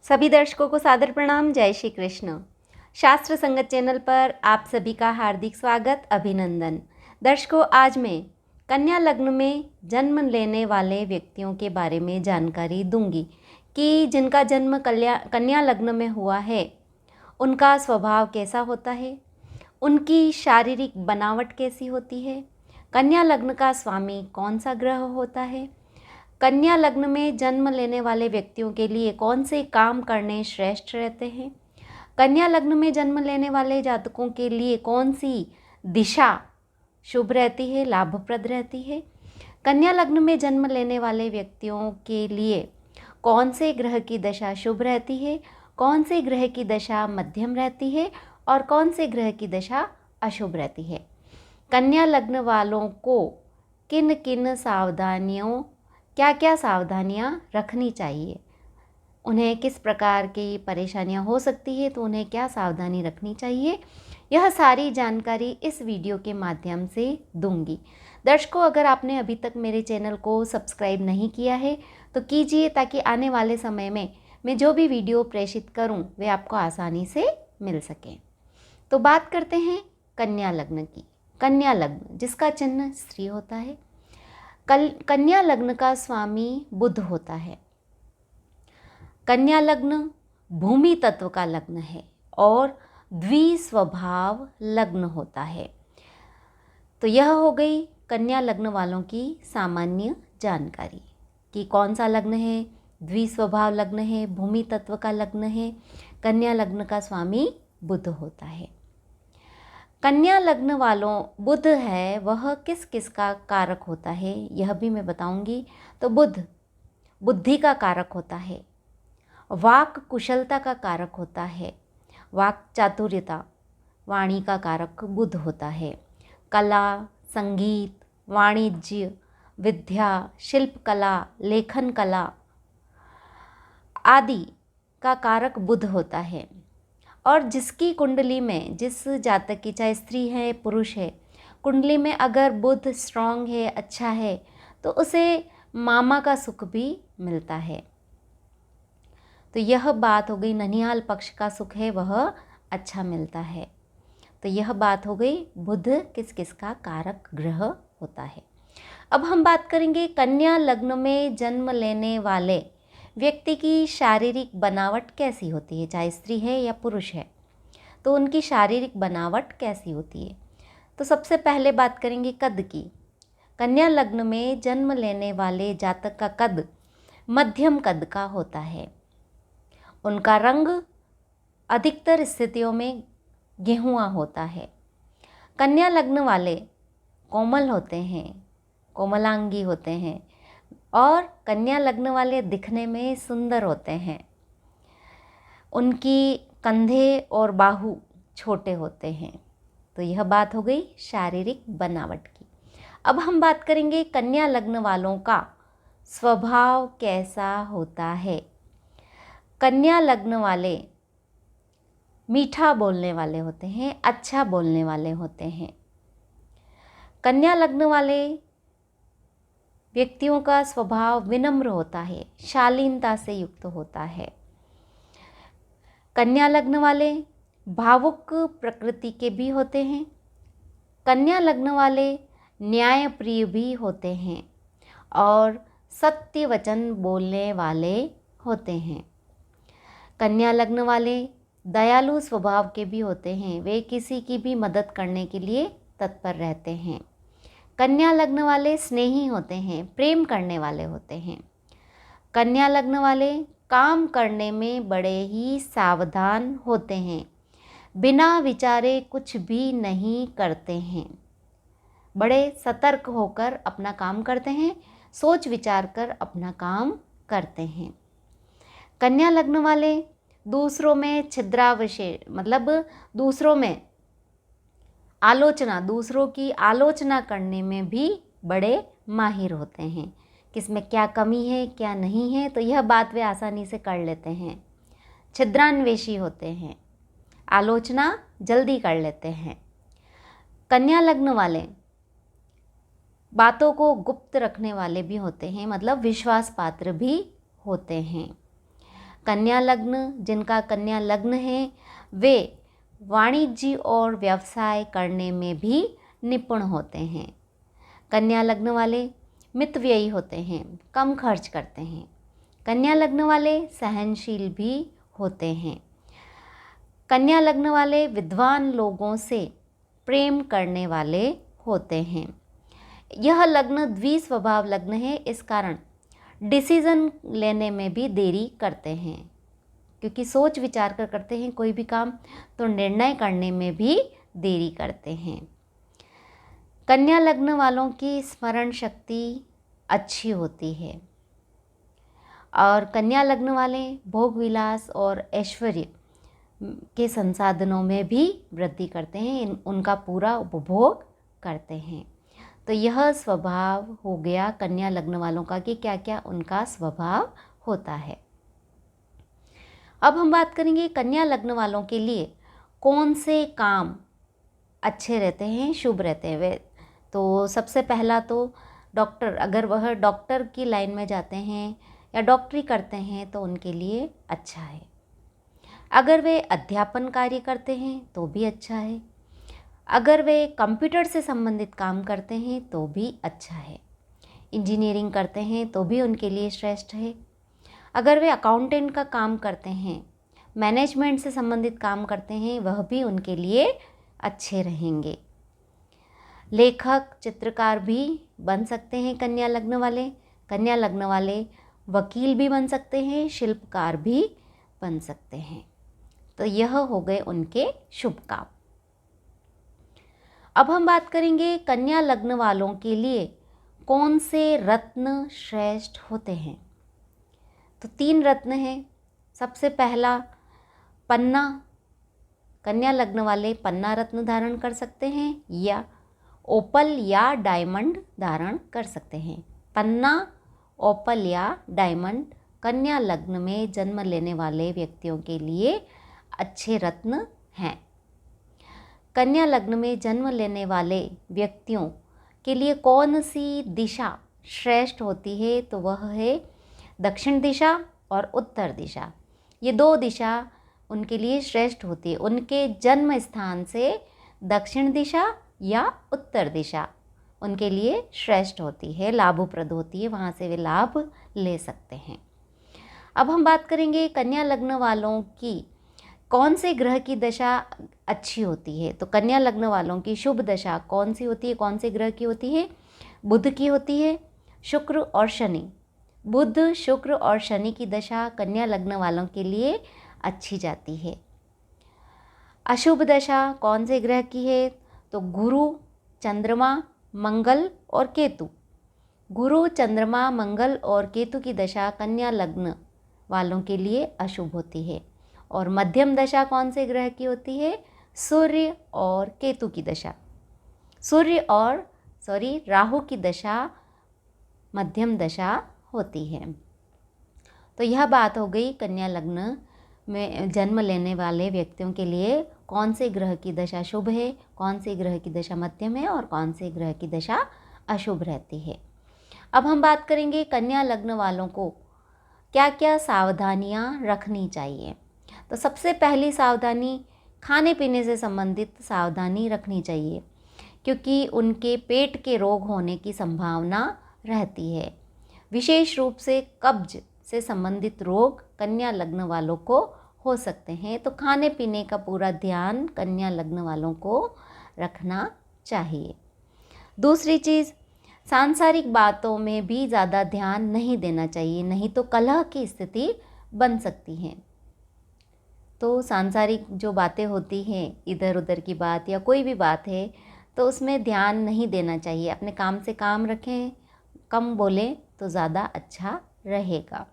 सभी दर्शकों को सादर प्रणाम। जय श्री कृष्ण। शास्त्र संगत चैनल पर आप सभी का हार्दिक स्वागत, अभिनंदन। दर्शकों, आज मैं कन्या लग्न में जन्म लेने वाले व्यक्तियों के बारे में जानकारी दूंगी कि जिनका जन्म कन्या लग्न में हुआ है उनका स्वभाव कैसा होता है, उनकी शारीरिक बनावट कैसी होती है, कन्या लग्न का स्वामी कौन सा ग्रह होता है, कन्या लग्न में जन्म लेने वाले व्यक्तियों के लिए कौन से काम करने श्रेष्ठ रहते हैं, कन्या लग्न में जन्म लेने वाले जातकों के लिए कौन सी दिशा शुभ रहती है, लाभप्रद रहती है, कन्या लग्न में जन्म लेने वाले व्यक्तियों के लिए कौन से ग्रह की दशा शुभ रहती है, कौन से ग्रह की दशा मध्यम रहती है और कौन से ग्रह की दशा अशुभ रहती है। कन्या लग्न वालों को किन किन सावधानियों क्या क्या सावधानियां रखनी चाहिए, उन्हें किस प्रकार की परेशानियां हो सकती है तो उन्हें क्या सावधानी रखनी चाहिए, यह सारी जानकारी इस वीडियो के माध्यम से दूंगी। दर्शकों, अगर आपने अभी तक मेरे चैनल को सब्सक्राइब नहीं किया है तो कीजिए, ताकि आने वाले समय में मैं जो भी वीडियो प्रेषित करूं वे आपको आसानी से मिल सकें। तो बात करते हैं कन्या लग्न की। कन्या लग्न जिसका चिन्ह स्त्री होता है, कन्या लग्न का स्वामी बुध होता है। कन्या लग्न भूमि तत्व का लग्न है और द्विस्वभाव लग्न होता है। तो यह हो गई कन्या लग्न वालों की सामान्य जानकारी कि कौन सा लग्न है, द्विस्वभाव लग्न है, भूमि तत्व का लग्न है, कन्या लग्न का स्वामी बुध होता है। कन्या लग्न वालों बुध है वह किस किस का कारक होता है यह भी मैं बताऊंगी। तो बुध बुद्धि का कारक होता है, वाक कुशलता का कारक होता है, वाक चातुर्यता वाणी का कारक बुध होता है, कला, संगीत, वाणिज्य, विद्या, शिल्प कला, लेखन कला आदि का कारक बुध होता है। और जिसकी कुंडली में, जिस जातक की, चाहे स्त्री है पुरुष है, कुंडली में अगर बुध स्ट्रांग है, अच्छा है, तो उसे मामा का सुख भी मिलता है। तो यह बात हो गई, ननिहाल पक्ष का सुख है वह अच्छा मिलता है। तो यह बात हो गई बुध किस किस का कारक ग्रह होता है। अब हम बात करेंगे कन्या लग्न में जन्म लेने वाले व्यक्ति की शारीरिक बनावट कैसी होती है, चाहे स्त्री है या पुरुष है, तो उनकी शारीरिक बनावट कैसी होती है। तो सबसे पहले बात करेंगे कद की। कन्या लग्न में जन्म लेने वाले जातक का कद मध्यम कद का होता है। उनका रंग अधिकतर स्थितियों में गेहुआ होता है। कन्या लग्न वाले कोमल होते हैं, कोमलांगी होते हैं और कन्या लग्न वाले दिखने में सुंदर होते हैं। उनकी कंधे और बाहु छोटे होते हैं। तो यह बात हो गई शारीरिक बनावट की। अब हम बात करेंगे कन्या लग्न वालों का स्वभाव कैसा होता है। कन्या लग्न वाले मीठा बोलने वाले होते हैं, अच्छा बोलने वाले होते हैं। कन्या लग्न वाले व्यक्तियों का स्वभाव विनम्र होता है, शालीनता से युक्त होता है। कन्या लग्न वाले भावुक प्रकृति के भी होते हैं। कन्या लग्न वाले न्यायप्रिय भी होते हैं और सत्य वचन बोलने वाले होते हैं। कन्या लग्न वाले दयालु स्वभाव के भी होते हैं, वे किसी की भी मदद करने के लिए तत्पर रहते हैं। कन्या लग्न वाले स्नेही होते हैं, प्रेम करने वाले होते हैं। कन्या लग्न वाले काम करने में बड़े ही सावधान होते हैं, बिना विचारे कुछ भी नहीं करते हैं, बड़े सतर्क होकर अपना काम करते हैं, सोच विचार कर अपना काम करते हैं। कन्या लग्न वाले दूसरों में छिद्राविषय, मतलब दूसरों में आलोचना, दूसरों की आलोचना करने में भी बड़े माहिर होते हैं। किसमें क्या कमी है क्या नहीं है तो यह बात वे आसानी से कर लेते हैं। छिद्रान्वेषी होते हैं, आलोचना जल्दी कर लेते हैं। कन्या लग्न वाले बातों को गुप्त रखने वाले भी होते हैं, मतलब विश्वास पात्र भी होते हैं। कन्या लग्न, जिनका कन्या लग्न है वे वाणिज्य और व्यवसाय करने में भी निपुण होते हैं। कन्या लग्न वाले मितव्ययी होते हैं, कम खर्च करते हैं। कन्या लग्न वाले सहनशील भी होते हैं। कन्या लग्न वाले विद्वान लोगों से प्रेम करने वाले होते हैं। यह लग्न द्विस्वभाव लग्न है, इस कारण डिसीज़न लेने में भी देरी करते हैं, क्योंकि सोच विचार कर करते हैं कोई भी काम, तो निर्णय करने में भी देरी करते हैं। कन्या लग्न वालों की स्मरण शक्ति अच्छी होती है और कन्या लग्न वाले भोग विलास और ऐश्वर्य के संसाधनों में भी वृद्धि करते हैं, उनका पूरा उपभोग करते हैं। तो यह स्वभाव हो गया कन्या लग्न वालों का कि क्या क्या उनका स्वभाव होता है। अब हम बात करेंगे कन्या लग्न वालों के लिए कौन से काम अच्छे रहते हैं, शुभ रहते हैं वे। तो सबसे पहला तो डॉक्टर, अगर वह डॉक्टर की लाइन में जाते हैं या डॉक्टरी करते हैं तो उनके लिए अच्छा है। अगर वे अध्यापन कार्य करते हैं तो भी अच्छा है। अगर वे कंप्यूटर से संबंधित काम करते हैं तो भी अच्छा है। इंजीनियरिंग करते हैं तो भी उनके लिए श्रेष्ठ है। अगर वे अकाउंटेंट का काम करते हैं, मैनेजमेंट से संबंधित काम करते हैं, वह भी उनके लिए अच्छे रहेंगे। लेखक, चित्रकार भी बन सकते हैं कन्या लग्न वाले। कन्या लग्न वाले वकील भी बन सकते हैं, शिल्पकार भी बन सकते हैं। तो यह हो गए उनके शुभ काम। अब हम बात करेंगे कन्या लग्न वालों के लिए कौन से रत्न श्रेष्ठ होते हैं। तो 3 रत्न हैं। सबसे पहला पन्ना, कन्या लग्न वाले पन्ना रत्न धारण कर सकते हैं या ओपल या डायमंड धारण कर सकते हैं। पन्ना, ओपल या डायमंड कन्या लग्न में जन्म लेने वाले व्यक्तियों के लिए अच्छे रत्न हैं। कन्या लग्न में जन्म लेने वाले व्यक्तियों के लिए कौन सी दिशा श्रेष्ठ होती है, तो वह है दक्षिण दिशा और उत्तर दिशा। ये 2 दिशा उनके लिए श्रेष्ठ होती है। उनके जन्म स्थान से दक्षिण दिशा या उत्तर दिशा उनके लिए श्रेष्ठ होती है, लाभप्रद होती है, वहाँ से वे लाभ ले सकते हैं। अब हम बात करेंगे कन्या लग्न वालों की कौन से ग्रह की दशा अच्छी होती है। तो कन्या लग्न वालों की शुभ दशा कौन सी होती है, कौन से ग्रह की होती है? बुध की होती है, शुक्र और शनि। बुध, शुक्र और शनि की दशा कन्या लग्न वालों के लिए अच्छी जाती है। अशुभ दशा कौन से ग्रह की है? तो गुरु, चंद्रमा, मंगल और केतु। गुरु, चंद्रमा, मंगल और केतु की दशा कन्या लग्न वालों के लिए अशुभ होती है। और मध्यम दशा कौन से ग्रह की होती है? सूर्य और केतु की दशा। सूर्य और राहु की दशा मध्यम दशा होती है। तो यह बात हो गई कन्या लग्न में जन्म लेने वाले व्यक्तियों के लिए कौन से ग्रह की दशा शुभ है, कौन से ग्रह की दशा मध्यम है और कौन से ग्रह की दशा अशुभ रहती है। अब हम बात करेंगे कन्या लग्न वालों को क्या क्या सावधानियां रखनी चाहिए। तो सबसे पहली सावधानी खाने पीने से संबंधित सावधानी रखनी चाहिए, क्योंकि उनके पेट के रोग होने की संभावना रहती है। विशेष रूप से कब्ज से संबंधित रोग कन्या लग्न वालों को हो सकते हैं। तो खाने पीने का पूरा ध्यान कन्या लग्न वालों को रखना चाहिए। दूसरी चीज़, सांसारिक बातों में भी ज़्यादा ध्यान नहीं देना चाहिए, नहीं तो कलह की स्थिति बन सकती है। तो सांसारिक जो बातें होती हैं, इधर उधर की बात या कोई भी बात है, तो उसमें ध्यान नहीं देना चाहिए। अपने काम से काम रखें, कम बोलें तो ज़्यादा अच्छा रहेगा।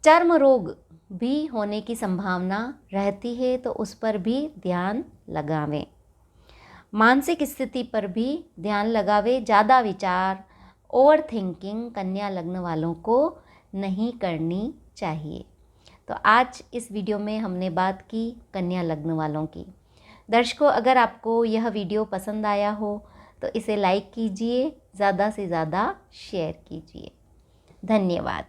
चर्म रोग भी होने की संभावना रहती है, तो उस पर भी ध्यान लगावें। मानसिक स्थिति पर भी ध्यान लगावें। ज़्यादा विचार, ओवर थिंकिंग कन्या लग्न वालों को नहीं करनी चाहिए। तो आज इस वीडियो में हमने बात की कन्या लग्न वालों की। दर्शकों, अगर आपको यह वीडियो पसंद आया हो तो इसे लाइक कीजिए, ज़्यादा से ज़्यादा शेयर कीजिए। धन्यवाद।